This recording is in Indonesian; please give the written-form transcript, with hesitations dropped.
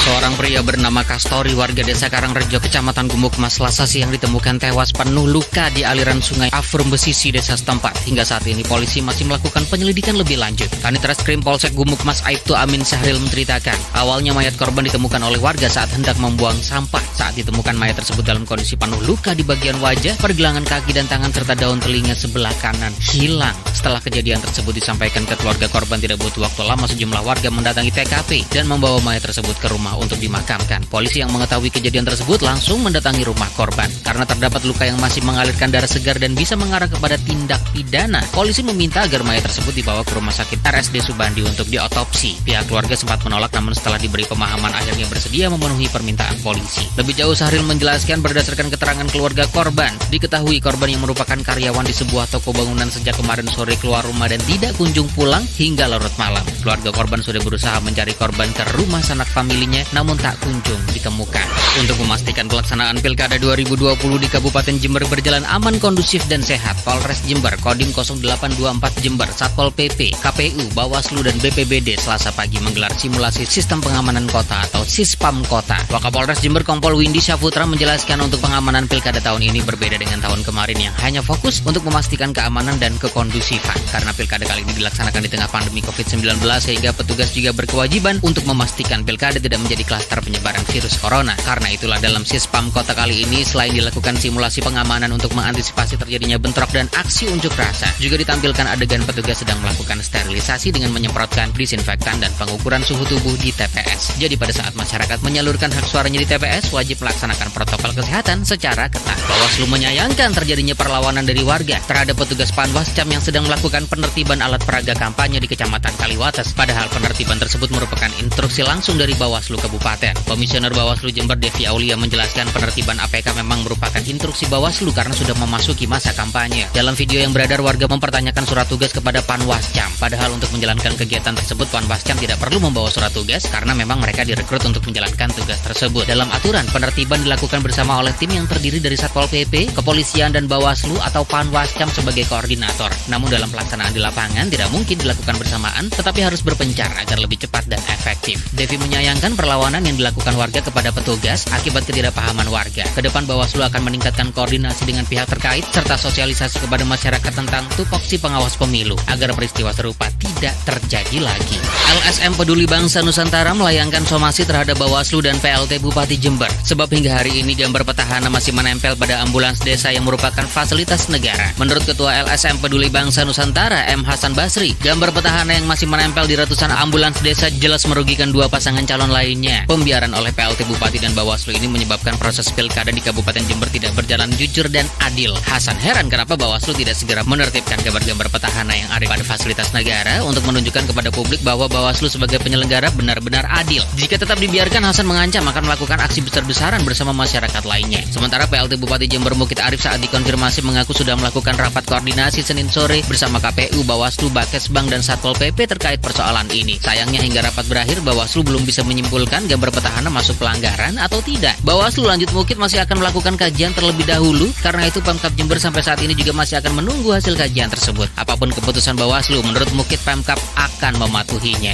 Seorang pria bernama Kastori warga desa Karangrejo, Kecamatan Gumukmas, Selasa siang ditemukan tewas penuh luka di aliran sungai Afrum Besisi desa setempat. Hingga saat ini polisi masih melakukan penyelidikan lebih lanjut. Kanit Reskrim Polsek Gumukmas Aibtu Amin Syahril menceritakan, awalnya mayat korban ditemukan oleh warga saat hendak membuang sampah. Saat ditemukan mayat tersebut dalam kondisi penuh luka di bagian wajah, pergelangan kaki dan tangan serta daun telinga sebelah kanan hilang. Setelah kejadian tersebut disampaikan ke keluarga korban, tidak butuh waktu lama sejumlah warga mendatangi TKP dan membawa mayat tersebut ke rumah untuk dimakamkan. Polisi yang mengetahui kejadian tersebut langsung mendatangi rumah korban. Karena terdapat luka yang masih mengalirkan darah segar dan bisa mengarah kepada tindak pidana, polisi meminta agar mayat tersebut dibawa ke rumah sakit RSD Subandi untuk diotopsi. Pihak keluarga sempat menolak, namun setelah diberi pemahaman akhirnya bersedia memenuhi permintaan polisi. Lebih jauh, Syahril menjelaskan berdasarkan keterangan keluarga korban, diketahui korban yang merupakan karyawan di sebuah toko bangunan sejak kemarin sore keluar rumah dan tidak kunjung pulang hingga larut malam. Keluarga korban sudah berusaha mencari korban ke rumah sanak familinya, namun tak kunjung ditemukan. Untuk memastikan pelaksanaan Pilkada 2020 di Kabupaten Jember berjalan aman, kondusif, dan sehat, Polres Jember, Kodim 0824 Jember, Satpol PP, KPU, Bawaslu, dan BPBD Selasa pagi menggelar simulasi sistem pengamanan kota atau Sispam Kota. Wakapolres Jember Kompol Windy Syahputra menjelaskan untuk pengamanan Pilkada tahun ini berbeda dengan tahun kemarin yang hanya fokus untuk memastikan keamanan dan kekondusifan. Karena Pilkada kali ini dilaksanakan di tengah pandemi COVID-19, sehingga petugas juga berkewajiban untuk memastikan Pilkada tidak menjadi klaster penyebaran virus corona. Karena itulah dalam Sispam Kota kali ini, selain dilakukan simulasi pengamanan untuk mengantisipasi terjadinya bentrok dan aksi unjuk rasa, juga ditampilkan adegan petugas sedang melakukan sterilisasi dengan menyemprotkan disinfektan dan pengukuran suhu tubuh di TPS. Jadi pada saat masyarakat menyalurkan hak suaranya di TPS, wajib melaksanakan protokol kesehatan secara ketat. Bawaslu menyayangkan terjadinya perlawanan dari warga terhadap petugas Panwascam yang sedang melakukan penertiban alat peraga kampanye di Kecamatan Kaliwates. Padahal penertiban tersebut merupakan instruksi langsung dari Bawaslu Kabupaten. Komisioner Bawaslu Jember Devi Aulia menjelaskan penertiban APK memang merupakan instruksi Bawaslu karena sudah memasuki masa kampanye. Dalam video yang beredar, warga mempertanyakan surat tugas kepada Panwascam. Padahal untuk menjalankan kegiatan tersebut, Panwascam tidak perlu membawa surat tugas karena memang mereka direkrut untuk menjalankan tugas tersebut. Dalam aturan, penertiban dilakukan bersama oleh tim yang terdiri dari Satpol PP, Kepolisian, dan Bawaslu atau Panwascam sebagai koordinator. Namun dalam pelaksanaan di lapangan tidak mungkin dilakukan bersamaan, tetapi harus berpencar agar lebih cepat dan efektif. Devi menyayangkan perlawanan yang dilakukan warga kepada petugas akibat ketidakpahaman warga. Kedepan Bawaslu akan meningkatkan koordinasi dengan pihak terkait serta sosialisasi kepada masyarakat tentang tupoksi pengawas pemilu agar peristiwa serupa tidak terjadi lagi. LSM Peduli Bangsa Nusantara melayangkan somasi terhadap Bawaslu dan PLT Bupati Jember. Sebab hingga hari ini gambar petahana masih menempel pada ambulans desa yang merupakan fasilitas negara. Menurut Ketua LSM Peduli Bangsa Nusantara, M. Hasan Basri, gambar petahana yang masih menempel di ratusan ambulans desa jelas merugikan dua pasangan calon lainnya. Pembiaran oleh PLT Bupati dan Bawaslu ini menyebabkan proses pilkada di Kabupaten Jember tidak berjalan jujur dan adil. Hasan heran kenapa Bawaslu tidak segera menertibkan gambar-gambar petahana yang ada pada fasilitas negara untuk menunjukkan kepada publik bahwa Bawaslu sebagai penyelenggara benar-benar adil. Jika tetap dibiarkan, Hasan mengancam akan melakukan aksi besar-besaran bersama masyarakat lainnya. Sementara PLT Bupati Jember Mukit Arif saat dikonfirmasi mengaku sudah melakukan rapat koordinasi Senin sore bersama KPU, Bawaslu, Bakesbang, dan Satpol PP terkait persoalan ini. Sayangnya hingga rapat berakhir, Bawaslu belum bisa menyimpulkan gambar petahana masuk pelanggaran atau tidak. Bawaslu lanjut Mukit masih akan melakukan kajian terlebih dahulu, karena itu Pemkab Jember sampai saat ini juga masih akan menunggu hasil kajian tersebut. Apapun keputusan Bawaslu, menurut Mukit Pemkab akan mematuhinya.